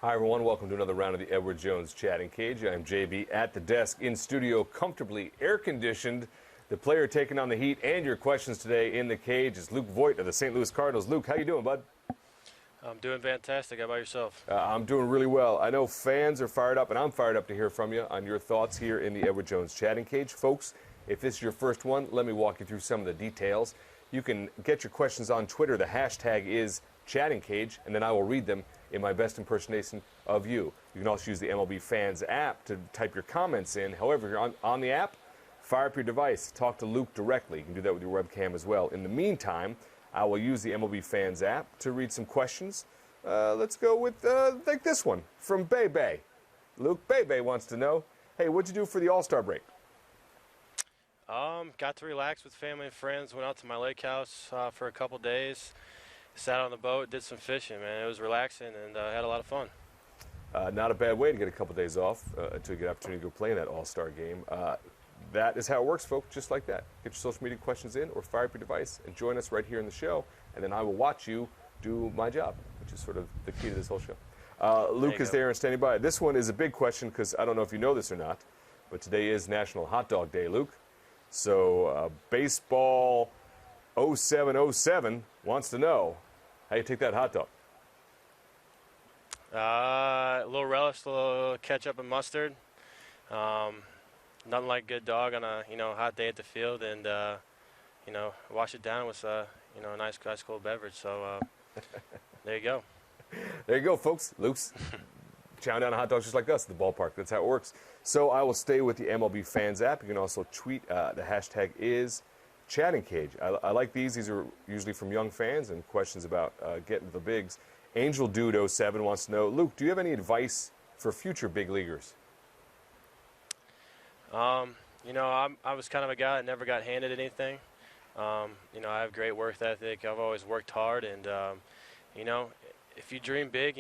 Hi, everyone. Welcome to another round of the Edward Jones Chatting Cage. I'm JB at the desk in studio, comfortably air-conditioned. The player taking on the heat and your questions today in the cage is Luke Voit of the St. Louis Cardinals. Luke, how you doing, bud? I'm doing fantastic. How about yourself? I'm doing really well. I know fans are fired up, and I'm fired up to hear from you on your thoughts here in the Edward Jones Chatting Cage. Folks, if this is your first one, let me walk you through some of the details. You can get your questions on Twitter. The hashtag is Chatting Cage, and then I will read them in my best impersonation of you. You can also use the MLB Fans app to type your comments in. However, if you're on the app, fire up your device. Talk to Luke directly. You can do that with your webcam as well. In the meantime, I will use the MLB Fans app to read some questions. Let's go with like this one from Bay. Luke, Bay wants to know, hey, what'd you do for the All-Star break? Got to relax with family and friends. Went out to my lake house for a couple days. Sat on the boat, did some fishing, man. It was relaxing and had a lot of fun. Not a bad way to get a couple days off until you get an opportunity to go play in that All-Star game. That is how it works, folks, just like that. Get your social media questions in or fire up your device and join us right here in the show, and then I will watch you do my job, which is sort of the key to this whole show. Luke is there and standing by. This one is a big question because I don't know if you know this or not, but today is National Hot Dog Day, Luke. So Baseball 0707 wants to know how you take that hot dog. A little relish, a little ketchup and mustard. Nothing like good dog on a hot day at the field, and wash it down with a nice ice cold beverage. So there you go. There you go, folks. Luke's chowing down hot dogs just like us at the ballpark. That's how it works. So I will stay with the MLB Fans app. You can also tweet. The hashtag is Chatting Cage. I like these. These are usually from young fans and questions about getting to the bigs. Angel Dude 07 wants to know, Luke, do you have any advice for future big leaguers? I was kind of a guy that never got handed anything. I have great work ethic. I've always worked hard, and if you dream big,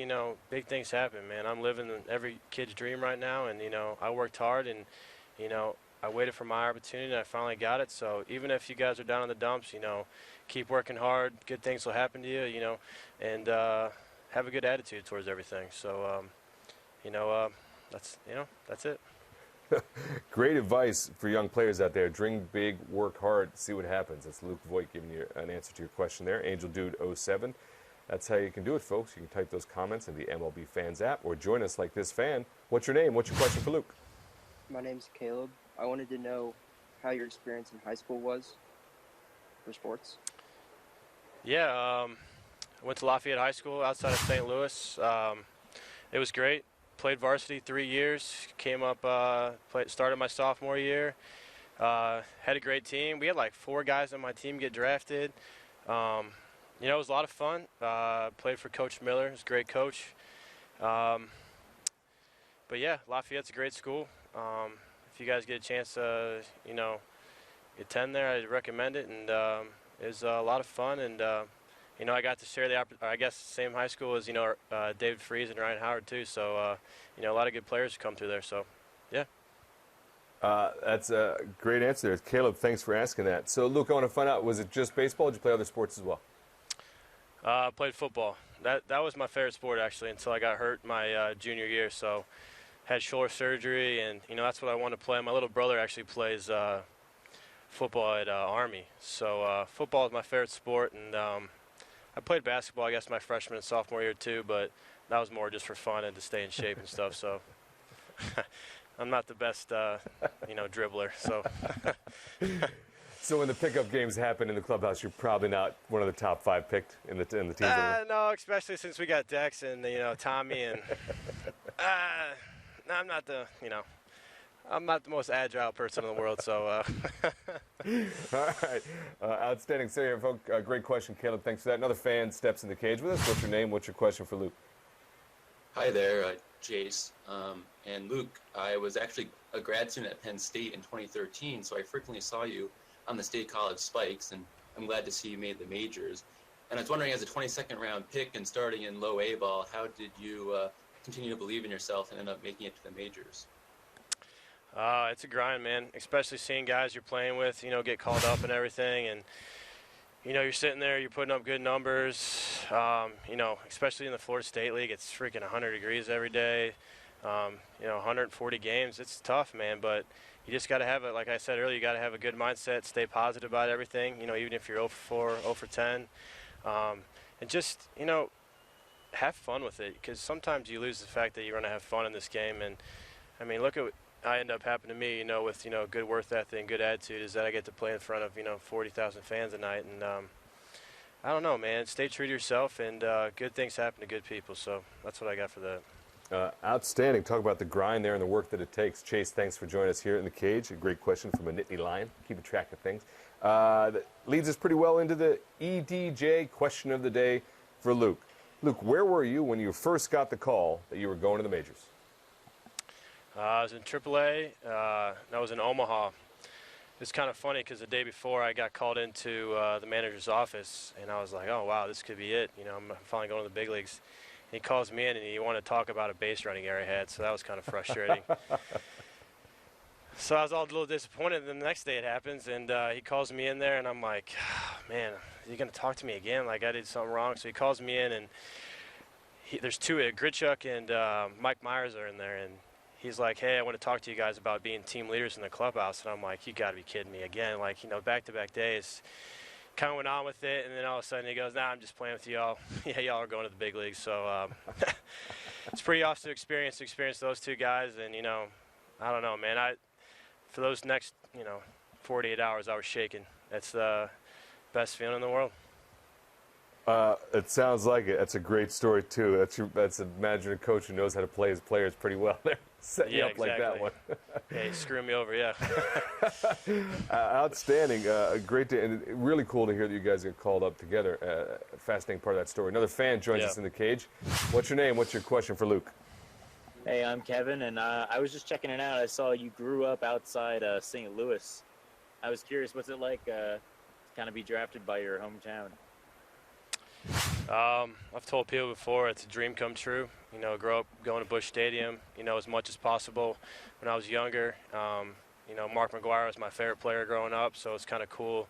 big things happen, man. I'm living every kid's dream right now, and I worked hard, and I waited for my opportunity, and I finally got it. So even if you guys are down in the dumps, keep working hard. Good things will happen to you, and have a good attitude towards everything. So that's it. Great advice for young players out there. Dream big, work hard, see what happens. That's Luke Voit giving you an answer to your question there. Angel Dude 07. That's how you can do it, folks. You can type those comments in the MLB Fans app or join us like this fan. What's your name? What's your question for Luke? My name's Caleb. I wanted to know how your experience in high school was for sports. Yeah, I went to Lafayette High School outside of St. Louis. It was great. Played varsity 3 years. Came up, started my sophomore year. Had a great team. We had like 4 guys on my team get drafted. It was a lot of fun. Played for Coach Miller. He was a great coach. But yeah, Lafayette's a great school. If you guys get a chance to, attend there, I'd recommend it. And it was a lot of fun. And I got to share the same high school as David Freese and Ryan Howard too. So a lot of good players come through there. So yeah. That's a great answer there. Caleb, thanks for asking that. So Luke, I want to find out, was it just baseball or did you play other sports as well? Played football. That was my favorite sport actually until I got hurt my junior year. So had shoulder surgery, and that's what I wanted to play. My little brother actually plays football at Army. So football is my favorite sport, and I played basketball, I guess, my freshman and sophomore year too, but that was more just for fun and to stay in shape and stuff. So I'm not the best, dribbler. So. So when the pickup games happen in the clubhouse, you're probably not one of the top 5 picked in the teams. No, especially since we got Dex and Tommy, and I'm not I'm not the most agile person in the world. So. All right, outstanding. So here, folks, great question, Caleb. Thanks for that. Another fan steps in the cage with us. What's your name? What's your question for Luke? Hi there, Jace. And Luke, I was actually a grad student at Penn State in 2013, so I frequently saw you on the State College Spikes, and I'm glad to see you made the majors. And I was wondering, as a 22nd round pick and starting in low A ball, how did you continue to believe in yourself and end up making it to the majors? It's a grind, man, especially seeing guys you're playing with, get called up and everything. And, you're sitting there, you're putting up good numbers. Especially in the Florida State League, it's freaking 100 degrees every day. 140 games. It's tough, man. But you just got to have it. Like I said earlier, you got to have a good mindset, stay positive about everything. Even if you're 0 for 4, 0 for 10, and just have fun with it. Because sometimes you lose the fact that you're going to have fun in this game. And I mean, look at what I end up happening to me. With good work ethic and good attitude, is that I get to play in front of 40,000 fans a night. And I don't know, man. Stay true to yourself, and good things happen to good people. So that's what I got for that. Outstanding. Talk about the grind there and the work that it takes. Chase, thanks for joining us here in the cage. A great question from a Nittany Lion. Keeping track of things. That leads us pretty well into the EDJ question of the day for Luke. Luke, where were you when you first got the call that you were going to the majors? I was in AAA. I was in Omaha. It's kind of funny because the day before I got called into the manager's office, and I was like, oh, wow, this could be it. I'm finally going to the big leagues. He calls me in, and he wanted to talk about a base running error I had, so that was kind of frustrating. So I was all a little disappointed. And then the next day it happens, and he calls me in there, and I'm like, oh, man, are you going to talk to me again? Like I did something wrong. So he calls me in, and there's two, Gritchuk and Mike Myers are in there, and he's like, hey, I want to talk to you guys about being team leaders in the clubhouse. And I'm like, you got to be kidding me again. Like, back-to-back days. Kind of went on with it, and then all of a sudden he goes, nah, I'm just playing with y'all. Yeah, y'all are going to the big leagues. So it's pretty awesome to experience those two guys. And, I don't know, man. For those next, 48 hours, I was shaking. That's the best feeling in the world. It sounds like it. That's a great story, too. That's imagine a coach who knows how to play his players pretty well there. Set you up exactly. like that one. Yeah, he's screwing me over, yeah. Outstanding. Great to, and really cool to hear that you guys get called up together. Fascinating part of that story. Another fan joins us in the cage. What's your name? What's your question for Luke? Hey, I'm Kevin, and I was just checking it out. I saw you grew up outside St. Louis. I was curious, what's it like to kind of be drafted by your hometown? I've told people before, it's a dream come true. Grow up going to Busch Stadium, as much as possible. When I was younger, Mark McGwire was my favorite player growing up, so it's kind of cool,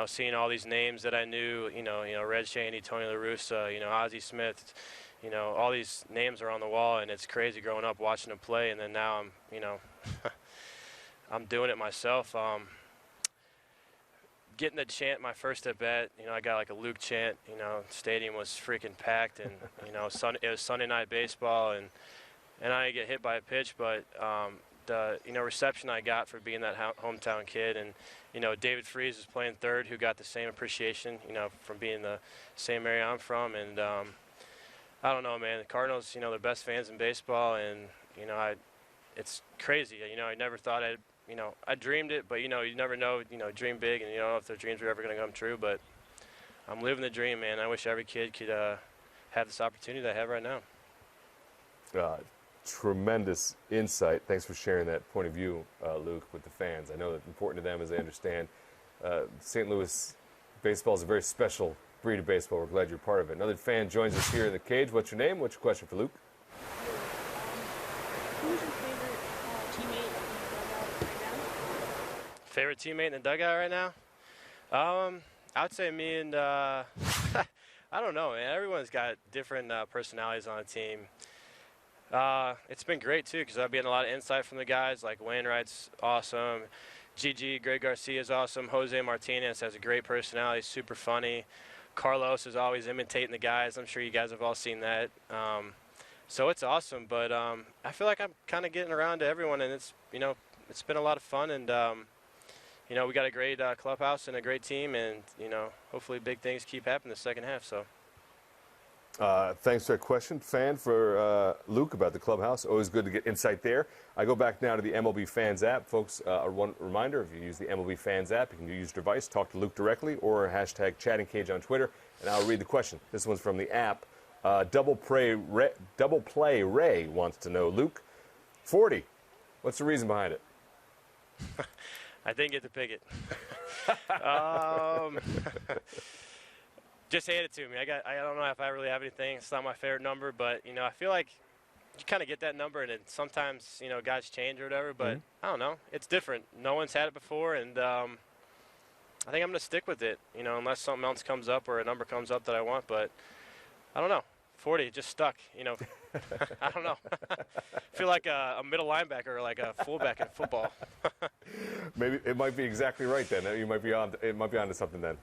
seeing all these names that I knew, Red Shaney, Tony La Russa, Ozzie Smith, all these names are on the wall, and it's crazy growing up watching them play, and then now I'm, I'm doing it myself. Getting the chant my first at bat, I got like a Luke chant. Stadium was freaking packed, and it was Sunday night baseball, and I didn't get hit by a pitch, but the reception I got for being that hometown kid, and David Freese was playing third, who got the same appreciation, from being the same area I'm from, and I don't know, man. The Cardinals, they're best fans in baseball, and it's crazy. I never thought I dreamed it, but you never know, dream big, and you don't know if their dreams are ever going to come true, but I'm living the dream, man. I wish every kid could have this opportunity that I have right now. Tremendous insight. Thanks for sharing that point of view, Luke, with the fans. I know that's important to them as they understand. St. Louis baseball is a very special breed of baseball. We're glad you're part of it. Another fan joins us here in the cage. What's your name? What's your question for Luke? Who's your favorite teammate Favorite teammate in the dugout right now? I would say me and I don't know, man. Everyone's got different personalities on a team. It's been great too, because I've been a lot of insight from the guys. Like Wainwright's awesome, Greg Garcia's awesome, Jose Martinez has a great personality, super funny. Carlos is always imitating the guys. I'm sure you guys have all seen that. So it's awesome, but I feel like I'm kind of getting around to everyone, and it's been a lot of fun, and we got a great clubhouse and a great team, and hopefully big things keep happening the second half. So. Thanks for that question, fan, for Luke about the clubhouse. Always good to get insight there. I go back now to the MLB Fans app. Folks, one reminder, if you use the MLB Fans app, you can use your device, talk to Luke directly, or hashtag chattingcage on Twitter, and I'll read the question. This one's from the app. Double Play Ray wants to know, Luke, 40, what's the reason behind it? I didn't get to pick it. Just hand it to me. I don't know if I really have anything. It's not my favorite number, but I feel like you kind of get that number, and then sometimes guys change or whatever. But I don't know. It's different. No one's had it before, and I think I'm going to stick with it, unless something else comes up or a number comes up that I want. But I don't know. 40, just stuck, I don't know. Feel like a middle linebacker or like a fullback in football. Maybe it might be exactly right then. You might be on. It might be onto something then.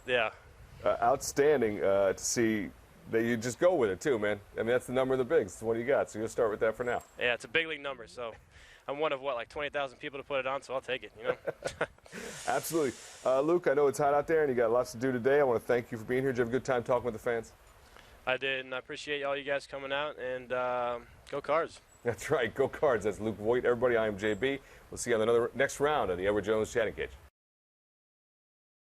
Yeah. Outstanding to see that you just go with it too, man. I mean, that's the number of the bigs. What do you got? So you'll start with that for now. Yeah, it's a big league number, so I'm one of like 20,000 people to put it on, so I'll take it. Absolutely, Luke. I know it's hot out there, and you got lots to do today. I want to thank you for being here. Did you have a good time talking with the fans? I did, and I appreciate all you guys coming out, and go Cards. That's right. Go Cards. That's Luke Voit. Everybody, I am JB. We'll see you on another next round of the Edward Jones Chatting Cage.